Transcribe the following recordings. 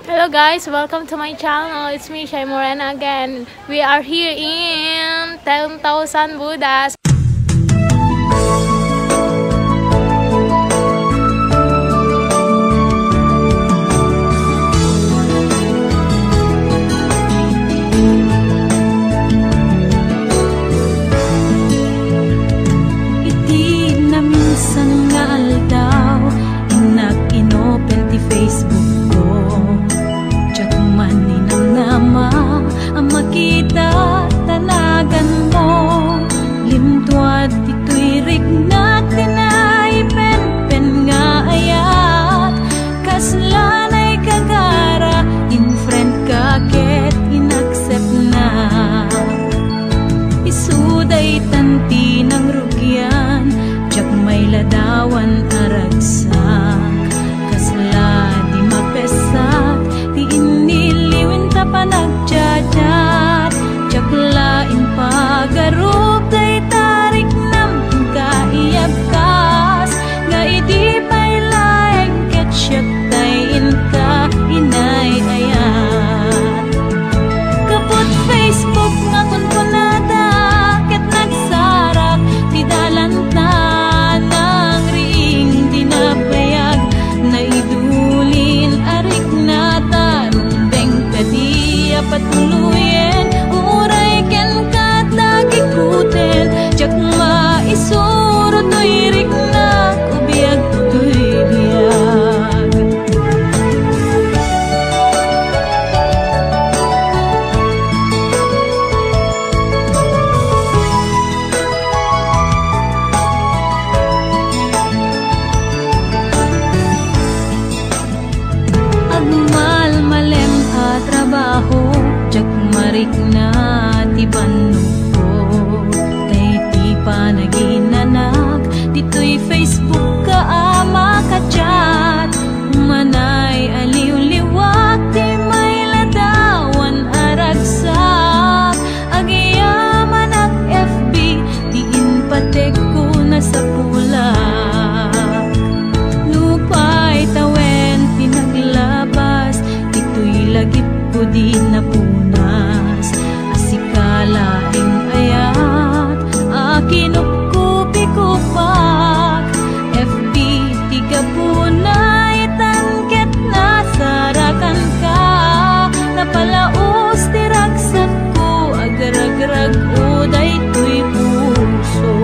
Hello guys, welcome to my channel. It's me, Shai Morena again. We are here in 10,000 Buddhas. Iti na minsan nga aldaw, inak-inopen ti Facebook ko. Tsak manin ang nama, ang makita tanagan mo. Limtuat ito'y rignat, tinay pen nga ayat. Kaslanay kagara, in friend ka ket inaccept na. Isuday tanti ng rugyan, tsak may ladawan aragsak. Kasla di mapesak, di iniliwin ta panagjadat. Tsak lain pagarup, day tarik nam kaiyabkas. Nga idi pa'y laeng ketsyat tayin ka inay ayat. Kapot Facebook nga kunkunada, ket nagsarak ti dalanta ng ring dinapayag. Naidulin arik na tarong bengkadi apatuluyen. Uray ken katagikuten, tsak maisuro to'y riknak, ubiyag to'y biyag. Agmal malem a trabaho, tsak marik na ti bannog ko. Tay ti panaginanak, dito'y Facebook ka ama ka-chat. Manay aliw-liwak, ti may ladawan aragsak. Agiyaman ang FB, ti inpatek ko na sa pulak. Lupay tawen pinaglabas, ito'y lagip ko di napunas. Asikalaing ayat, akinupkupi ko pak. FB tiga punay, tangket na sarakan ka. Napalaos tiragsak ko, agragrag uday to'y puso.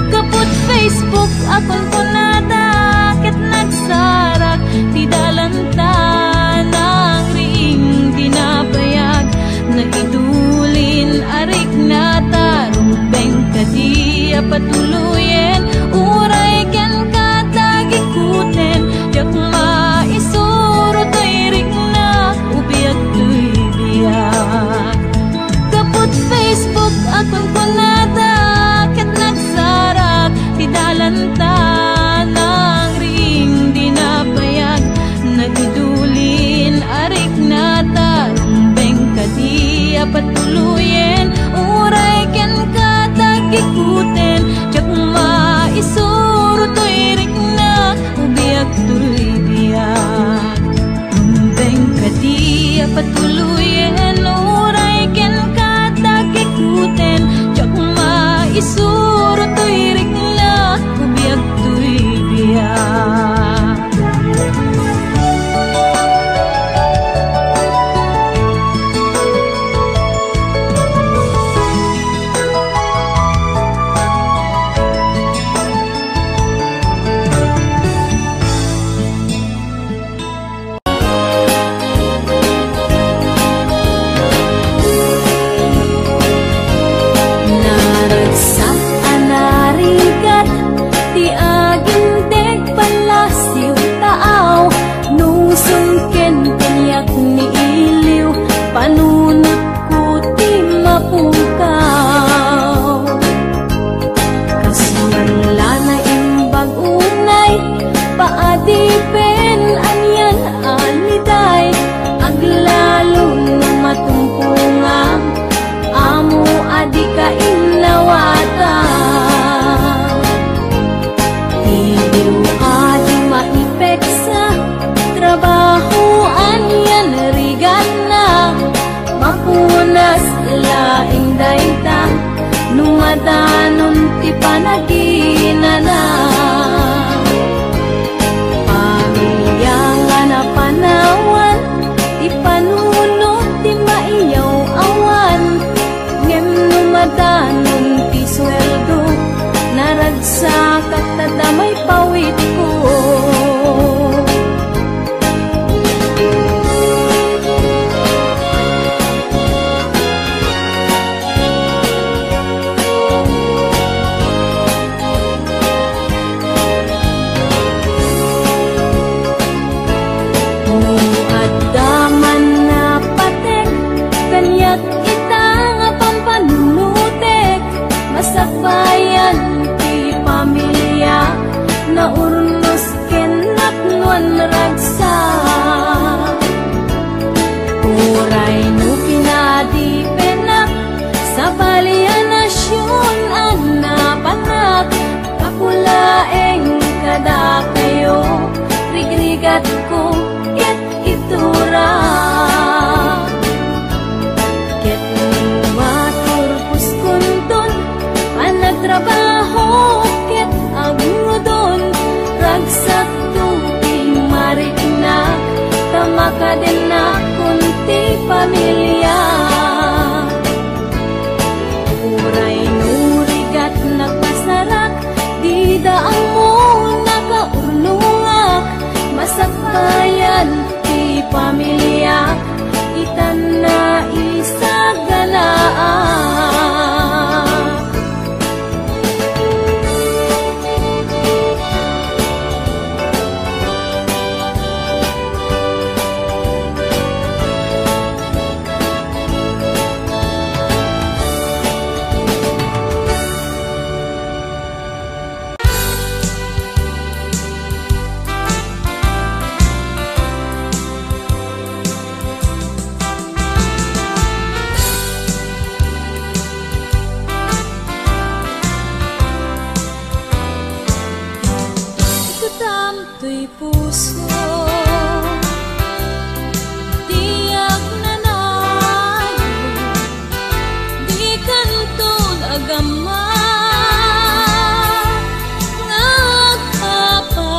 Kaput Facebook akong punada, ket nagsarak ti dalanta ng ring dinapayag. Naidulin arik na tarong bengkadi apatuluyen. Uray ken katagikuten, yak maisuro to'y riknak, ubiyag to'y biyag. Kaput Facebook akong punada, ket nagsarak ti dalanta ng ring dinapayag. Naidulin arik na tarong bengkadi apatuluyen. Uray ken katagikuten, tsak maisuro to'y riknak, ubiyag to'y biyag. Bengkadi apatuluyen, uray ken katagikuten, tsak maisuro to'y riknak, ubiyag to'y biyag. Naragsak anarigat, ti aging deg palasiw taaw. Nung sungken kanyak ni iliw, panunot ko ti mapungkaw. Kasunla na imbag unay, paadipen anyan aliday. Aglalong matumpungang, amo adi ka inlawata. Iliw adi maipeksa, trabaho nas laing daitang numadanon ti panaginana. Pamilya nga napanawan ti panunot ti maiyaw awan. Ngem numadanon ti sweldo naragsak at tadamay pawit ko. Bayan ti pamilya na urnos kenapnuan ragsa. Uray no pinadi penak sa balian nasyon anapanak. Kapulaeng kada kayo rigrigat ko ket itura. Trabaho ket agudon ragsak tuing mariknak tamakaden na kunti pamilya. Uray nurigat nagpasarak di daang mo nakaurnungak. Masakbayan ti pamilya itan na isagalaan. To'y puso tiyak na nayo di kanton agama nga kapas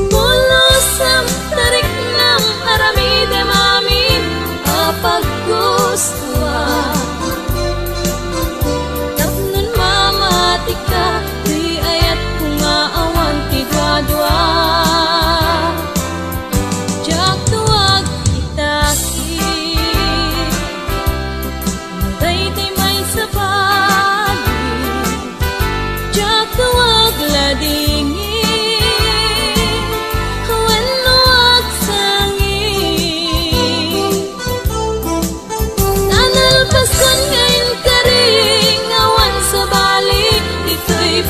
pulos ang tarik ng aramide mamin apaggustuhan tapnon mamatika awan ti dua-dua. Jak tuwag itaki daytoy may sabali. Jak tuwag ladingi wenno agsangi. Nanalpasan ngayon karing awan sabali ito'y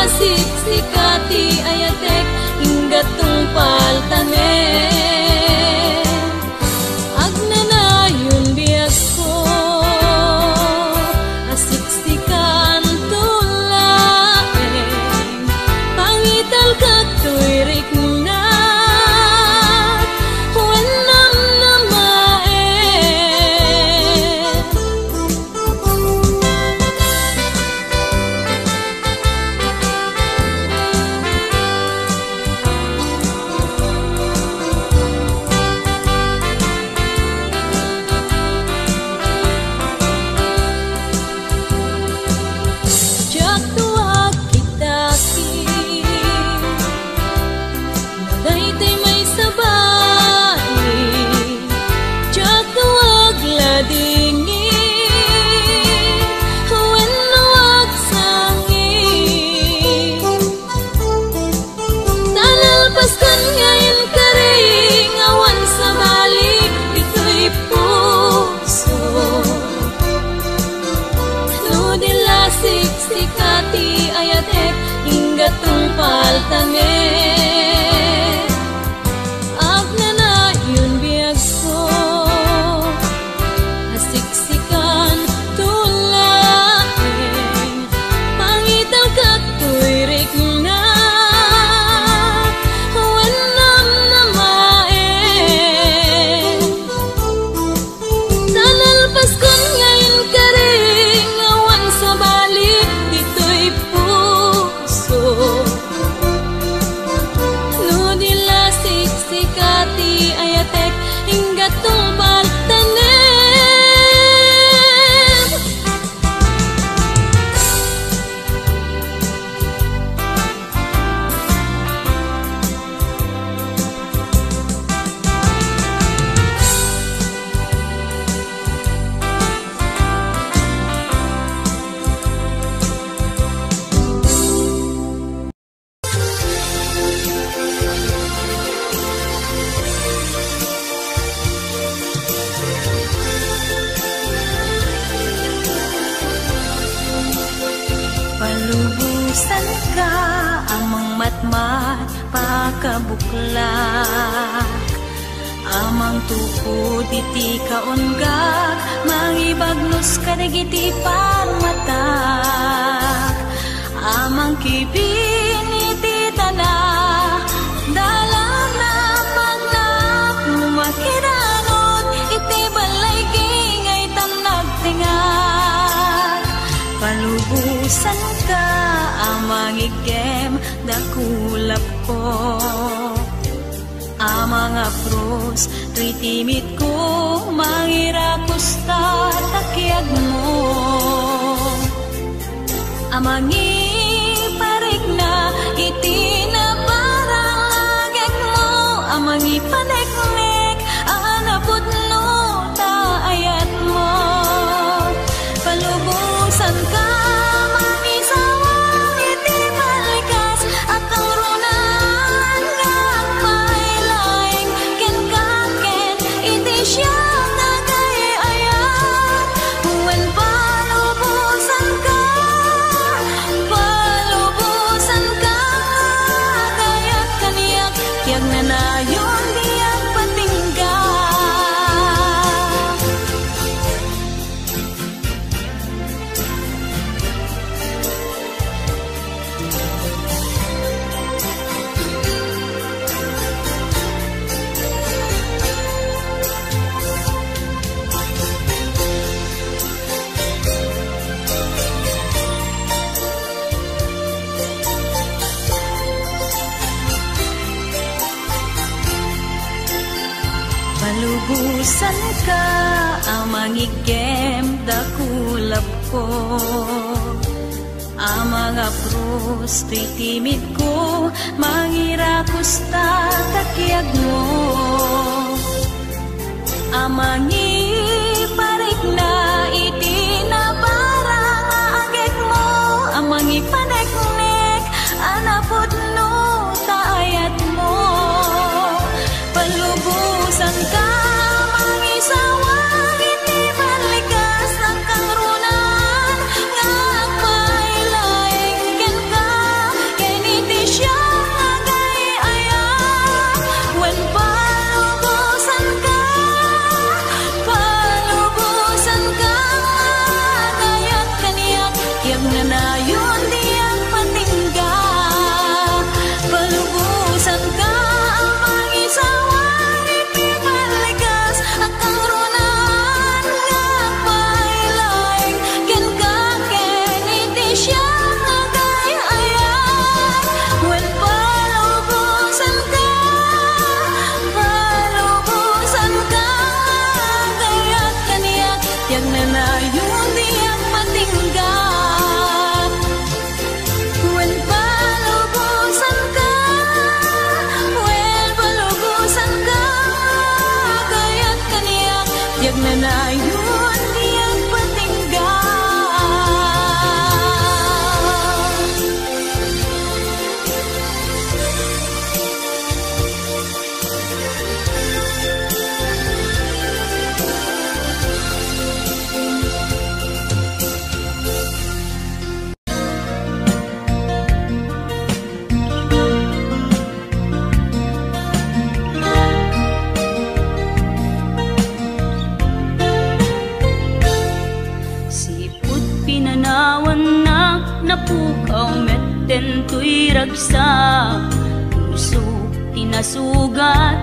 siksikati ayatek inggatong paltane. Agnanayon biag ko asiksikan tulaeng pangital kato'y riknat wenam namaen. Siksikati ayatek inggatong paltane. Agnanayon biag ko asiksikan tulaeng pangital kato'y riknat Palubusan ka amang matmat pakabuklak, amang tukod iti kaunggak, mangibagnos kadagiti parmatak, amang kibin iti tanah, dalam na magnap makiranod, iti balay kingay tanag tingat. Palubusan ka amang igem dakulap ko, amang apros ritimit ko, mangirakos ta takyag mo, amang iparik na iti na parang agad mo, amang ipaneknek anapot no ta ayat mo. Palubusan ka mangisawang iti balikas, akang runan ngagmailaing ken kaken iti siya nagayayat. When palubusan ka gayat kaniyak, tiyag na nayon diyak patingga. Palubusan ka amang igem dakulap ko, amang apros titimid ko, mangirakos ta takyag mo, amang iparik na iti na parang agek mo, amang ipaneknek anapot no taayat mo. Palubusan ka mangisawang iti balikas, akang runan ngagmailaing ken ka ken iti siya nagayayat. When palubusan ka gayat kaniyak, tiyag na nayon diyak patingga. Palubusan ka amang isawang iti balikas, akang runan ngagmailaing ken kaken iti siya nagayayat. When palubusan ka gayat kaniyak, tiyag na nayon diyak patingga. When palubusan ka gayat kaniyak, tiyag na nayon diyak patingga. Siput pinanawan na napukaw metten tuy ragsak, puso tinasugat,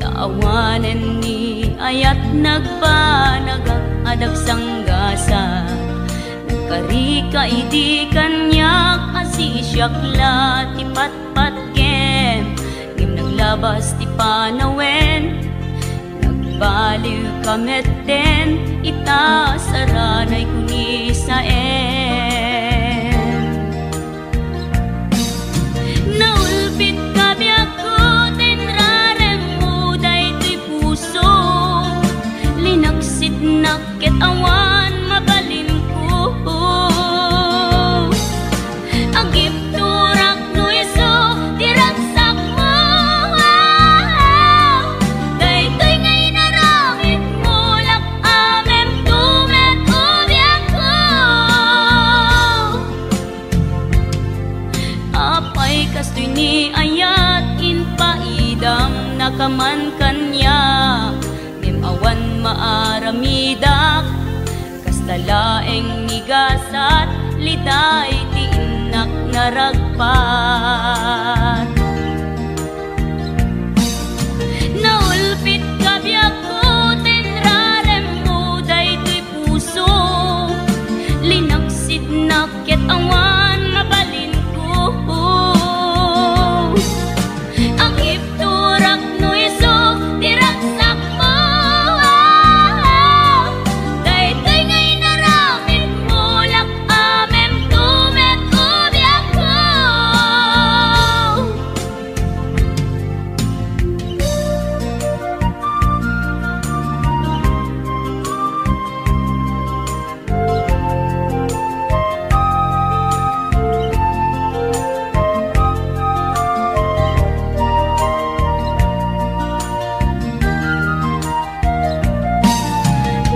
taawanen ni ayat nagpanagak adag sanggasa, nagkarika idi kanyak asisyakla ti patpat kem, ngim naglabas ti panawen, nagbaliw kametten ita saranay kuni sa naulpit kabiyak ko tinrarem mo daytoy puso, linaksit nakit awan mabalin ko, agip turak no iso diragsak mo, daytoy ngay naramit mo lak amem tumet ubiyak ko. Kalaeng nigasat liday ti inak naragpat. Naulpit ka biyak ko tenrarem mo daytoy puso, linaksid naket awan mabalin ko. Ang ipturak no iso diragsak mo, daytoy ngay naramid mo lak amem tumet ubiyak ko.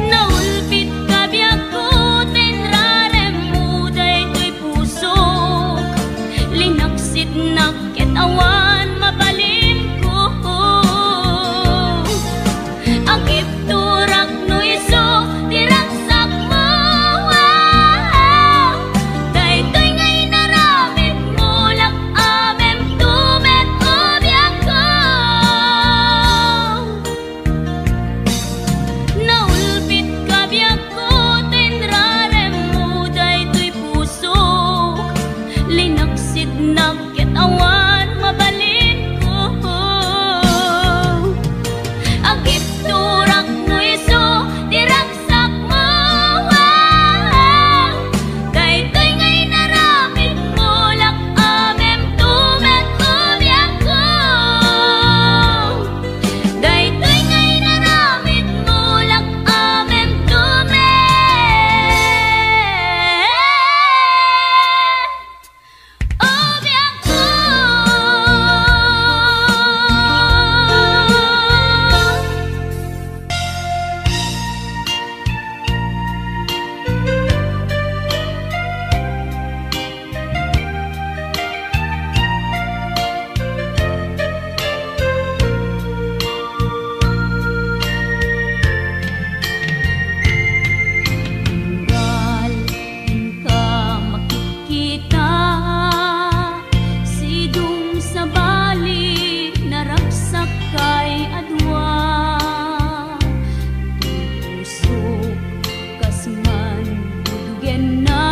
Naulpit ka biyak ko tenrarem mo daytoy puso, linaksid naket awan mabalin ko. Ang ipturak no iso diragsak mo, daytoy ngay naramid mo lak amem tumet ubiyak ko. Naulpit ka biyak ko tenrarem mo daytoy puso, linaksid naket awan mabalin ko. Ang ipturak no iso diragsak mo, daytoy ngay naramid mo lak amem tumet ubiyak ko. Daytoy ngay naramid mo lak amem tumet ubiyak ko. Tunggal ka makikita, sidong sa bali naragsak kay adwa. Tusok kasman dudugen na,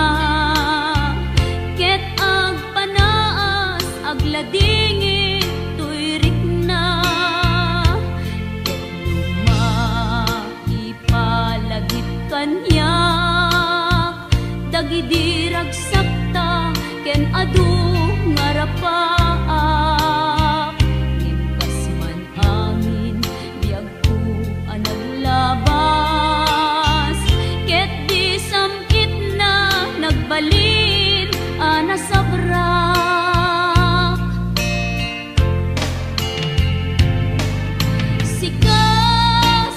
ket ag panaas agladingit tuyrik na. Maipalagip kanyak dagidirag sakta ken adu ngarapaak. Impas man amin biag ko anaglabas, ket di samkit na nagbalin ana sabrak. Sika,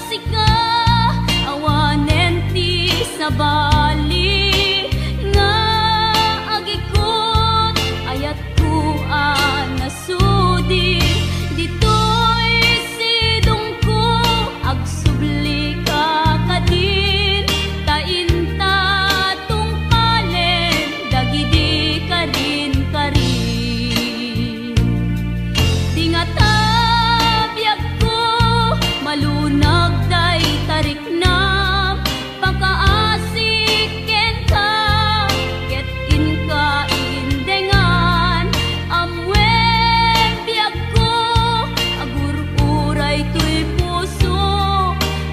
sika, awanen ti sa bali, nga agikot ayat ko nasudi. Ditoy sidong ko agsubli ka kadin, tainta tungpalen dagidi kadin karin. Di nga tabiyag ko malunag day tarik na, pagkaasik ken ka ket inka indengan. Amwen biyag ko agur-uray tuy puso,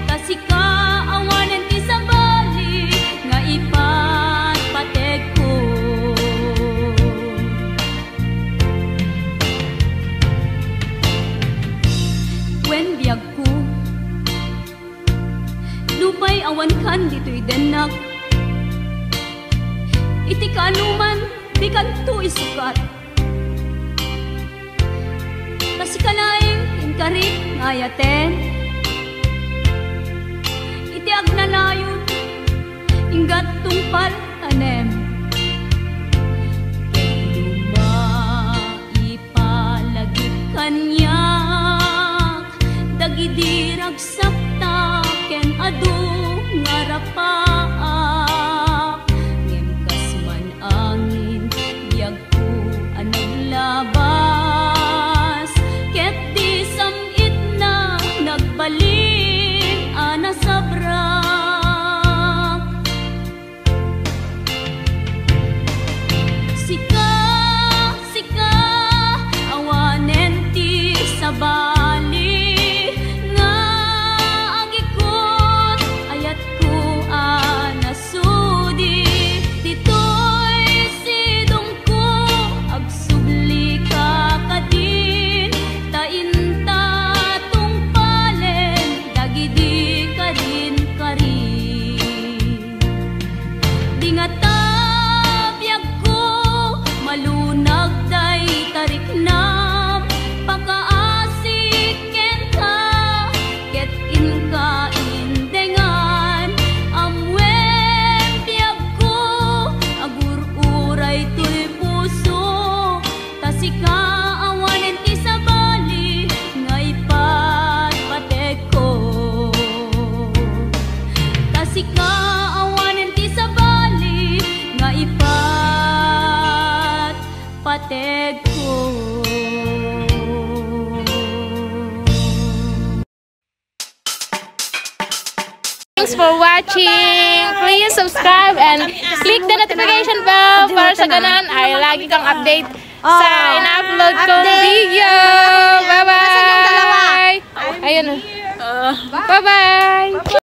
kasika awanen ti sa bali nga ipatpateg ko. Wen biyag ko lupay awan kan dito'y denak, iti kanuman di kanto isukat. Kasi kalaing inkarit ngayaten, iti agnanayon inggat tungpal tanem. Lumaipalagip kanyak dagidirag sakta ken adu ngarapaan. pateg ko. Thanks for watching. Please subscribe and click the notification bell para sa ganan ay lagi kang update sa in-upload kong video. Bye-bye! Ayun. Bye-bye!